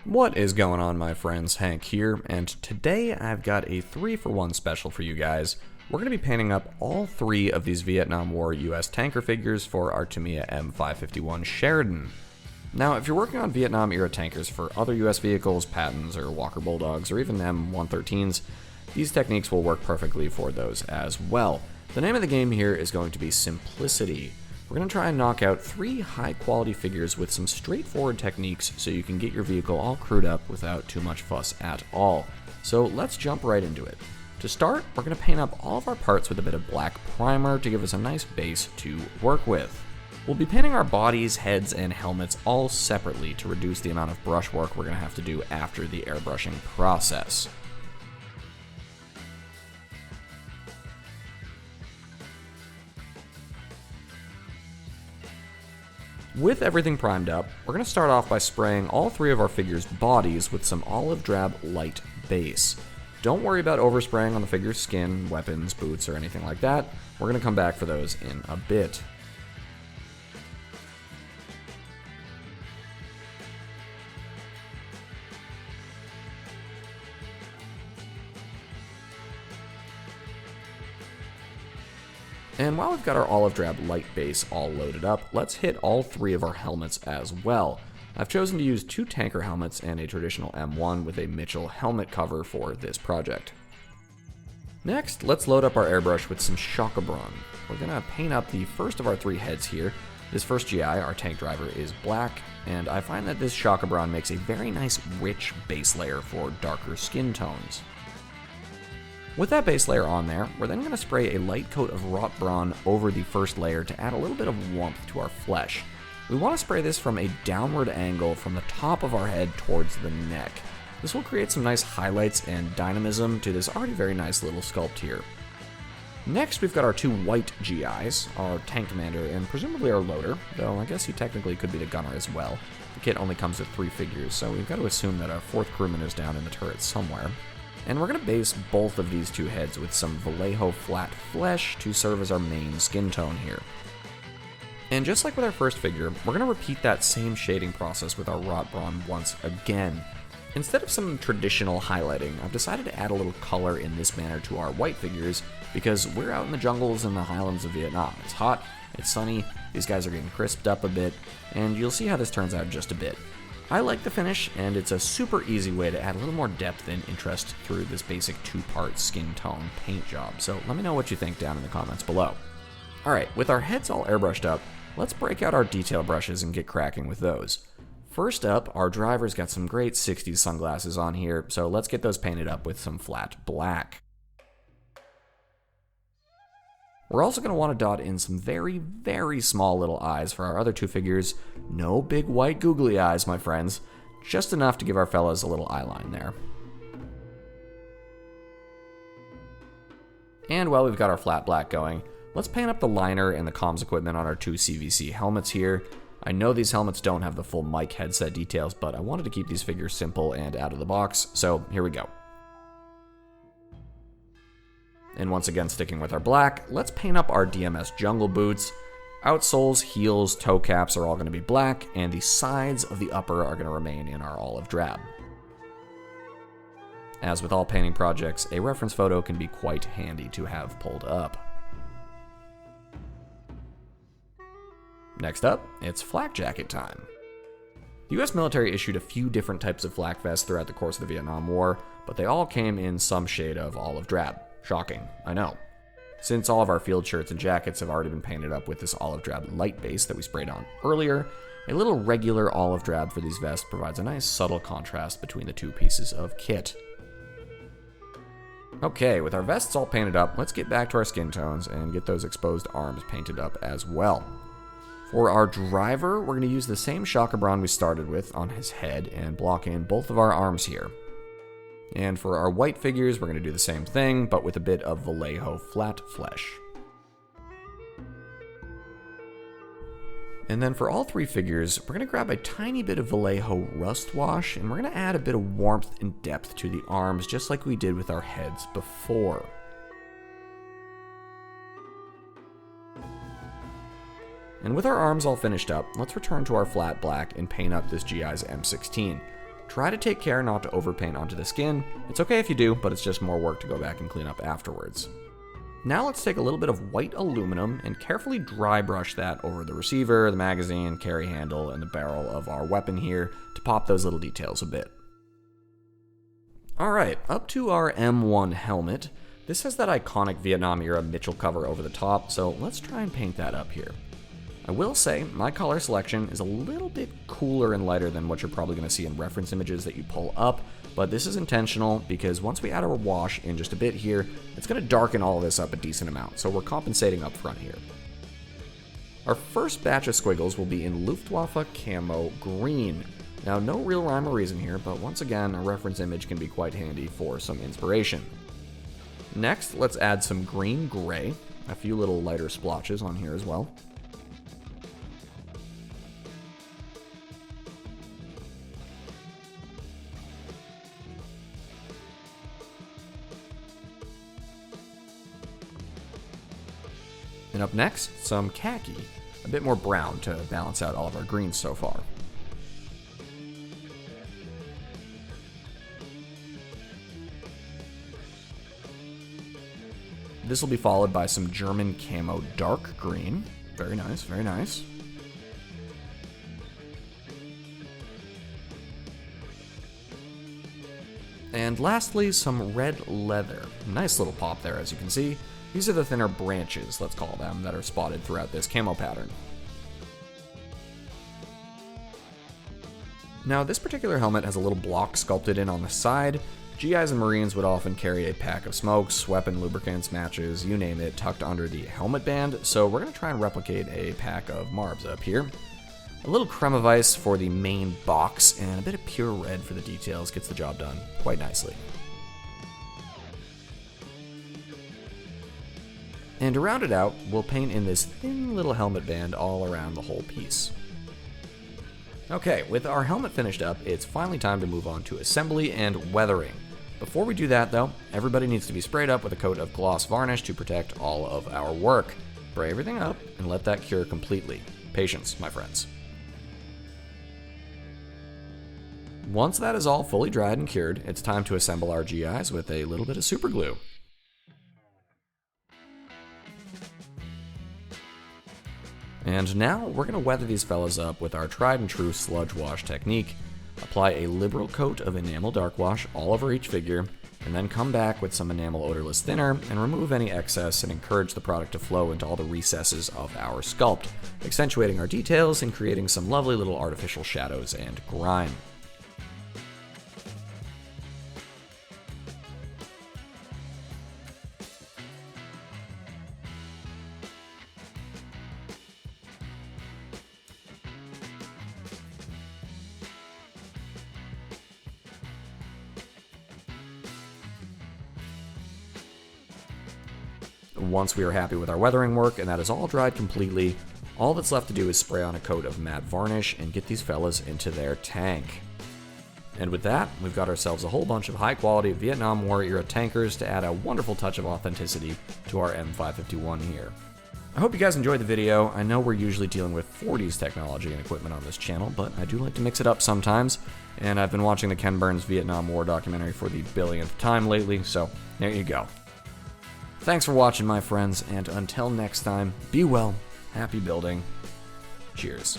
What is going on, my friends? Hank here, and today I've got a 3-for-1 special for you guys. We're going to be painting up all 3 of these Vietnam War US tanker figures for our Tamiya M551 Sheridan. Now, if you're working on Vietnam-era tankers for other US vehicles, Pattons or Walker Bulldogs, or even M113s, these techniques will work perfectly for those as well. The name of the game here is going to be simplicity. We're going to try and knock out 3 high-quality figures with some straightforward techniques so you can get your vehicle all crewed up without too much fuss at all. So let's jump right into it. To start, we're going to paint up all of our parts with a bit of black primer to give us a nice base to work with. We'll be painting our bodies, heads, and helmets all separately to reduce the amount of brush work we're going to have to do after the airbrushing process. With everything primed up, we're going to start off by spraying all 3 of our figures' bodies with some olive drab light base. Don't worry about overspraying on the figure's skin, weapons, boots, or anything like that. We're going to come back for those in a bit. And while we've got our olive drab light base all loaded up, let's hit all 3 of our helmets as well. I've chosen to use 2 tanker helmets and a traditional M1 with a Mitchell helmet cover for this project. Next, let's load up our airbrush with some Chocobron. We're going to paint up the first of our 3 heads here. This first GI, our tank driver, is black, and I find that this Chocobron makes a very nice rich base layer for darker skin tones. With that base layer on there, we're then going to spray a light coat of wrought brawn over the first layer to add a little bit of warmth to our flesh. We want to spray this from a downward angle from the top of our head towards the neck. This will create some nice highlights and dynamism to this already very nice little sculpt here. Next, we've got our 2 white GIs, our tank commander and presumably our loader, though I guess he technically could be the gunner as well. The kit only comes with 3 figures, so we've got to assume that our 4th crewman is down in the turret somewhere. And we're going to base both of these 2 heads with some Vallejo flat flesh to serve as our main skin tone here. And just like with our first figure, we're going to repeat that same shading process with our wrought brawn once again. Instead of some traditional highlighting, I've decided to add a little color in this manner to our white figures because we're out in the jungles and the highlands of Vietnam. It's hot, it's sunny, these guys are getting crisped up a bit, and you'll see how this turns out in just a bit. I like the finish, and it's a super easy way to add a little more depth and interest through this basic 2-part skin tone paint job, so let me know what you think down in the comments below. Alright, with our heads all airbrushed up, let's break out our detail brushes and get cracking with those. First up, our driver's got some great 60s sunglasses on here, so let's get those painted up with some flat black. We're also going to want to dot in some very, very small little eyes for our other 2 figures. No big white googly eyes, my friends. Just enough to give our fellas a little eyeline there. And while we've got our flat black going, let's paint up the liner and the comms equipment on our 2 CVC helmets here. I know these helmets don't have the full mic headset details, but I wanted to keep these figures simple and out of the box, so here we go. And once again, sticking with our black, let's paint up our DMS jungle boots. Outsoles, heels, toe caps are all going to be black, and the sides of the upper are going to remain in our olive drab. As with all painting projects, a reference photo can be quite handy to have pulled up. Next up, it's flak jacket time. The US military issued a few different types of flak vests throughout the course of the Vietnam War, but they all came in some shade of olive drab. Shocking, I know. Since all of our field shirts and jackets have already been painted up with this olive drab light base that we sprayed on earlier, a little regular olive drab for these vests provides a nice subtle contrast between the 2 pieces of kit. Okay, with our vests all painted up, let's get back to our skin tones and get those exposed arms painted up as well. For our driver, we're going to use the same Chocobron we started with on his head and block in both of our arms here. And for our white figures, we're going to do the same thing, but with a bit of Vallejo flat flesh. And then for all 3 figures, we're going to grab a tiny bit of Vallejo rust wash, and we're going to add a bit of warmth and depth to the arms, just like we did with our heads before. And with our arms all finished up, let's return to our flat black and paint up this GI's M16. Try to take care not to overpaint onto the skin. It's okay if you do, but it's just more work to go back and clean up afterwards. Now let's take a little bit of white aluminum and carefully dry brush that over the receiver, the magazine, carry handle, and the barrel of our weapon here to pop those little details a bit. Alright, up to our M1 helmet. This has that iconic Vietnam era Mitchell cover over the top, so let's try and paint that up here. I will say, my color selection is a little bit cooler and lighter than what you're probably going to see in reference images that you pull up, but this is intentional because once we add our wash in just a bit here, it's going to darken all of this up a decent amount, so we're compensating up front here. Our first batch of squiggles will be in Luftwaffe Camo Green. Now, no real rhyme or reason here, but once again, a reference image can be quite handy for some inspiration. Next, let's add some green gray, a few little lighter splotches on here as well. And up next, some khaki, a bit more brown to balance out all of our greens so far. This will be followed by some German camo dark green. Very nice, very nice. And lastly, some red leather. Nice little pop there, as you can see. These are the thinner branches, let's call them, that are spotted throughout this camo pattern. Now, this particular helmet has a little block sculpted in on the side. GIs and Marines would often carry a pack of smokes, weapon lubricants, matches, you name it, tucked under the helmet band, so we're going to try and replicate a pack of Marbs up here. A little creme of ice for the main box, and a bit of pure red for the details gets the job done quite nicely. And to round it out, we'll paint in this thin little helmet band all around the whole piece. Okay, with our helmet finished up, it's finally time to move on to assembly and weathering. Before we do that though, everybody needs to be sprayed up with a coat of gloss varnish to protect all of our work. Spray everything up and let that cure completely. Patience, my friends. Once that is all fully dried and cured, it's time to assemble our GIs with a little bit of super glue. And now we're going to weather these fellas up with our tried and true sludge wash technique. Apply a liberal coat of enamel dark wash all over each figure, and then come back with some enamel odorless thinner and remove any excess and encourage the product to flow into all the recesses of our sculpt, accentuating our details and creating some lovely little artificial shadows and grime. Once we are happy with our weathering work and that is all dried completely, all that's left to do is spray on a coat of matte varnish and get these fellas into their tank. And with that, we've got ourselves a whole bunch of high quality Vietnam War era tankers to add a wonderful touch of authenticity to our M551 here. I hope you guys enjoyed the video. I know we're usually dealing with 40s technology and equipment on this channel, but I do like to mix it up sometimes, and I've been watching the Ken Burns Vietnam War documentary for the billionth time lately, so there you go. Thanks for watching, my friends, and until next time, be well, happy building, cheers.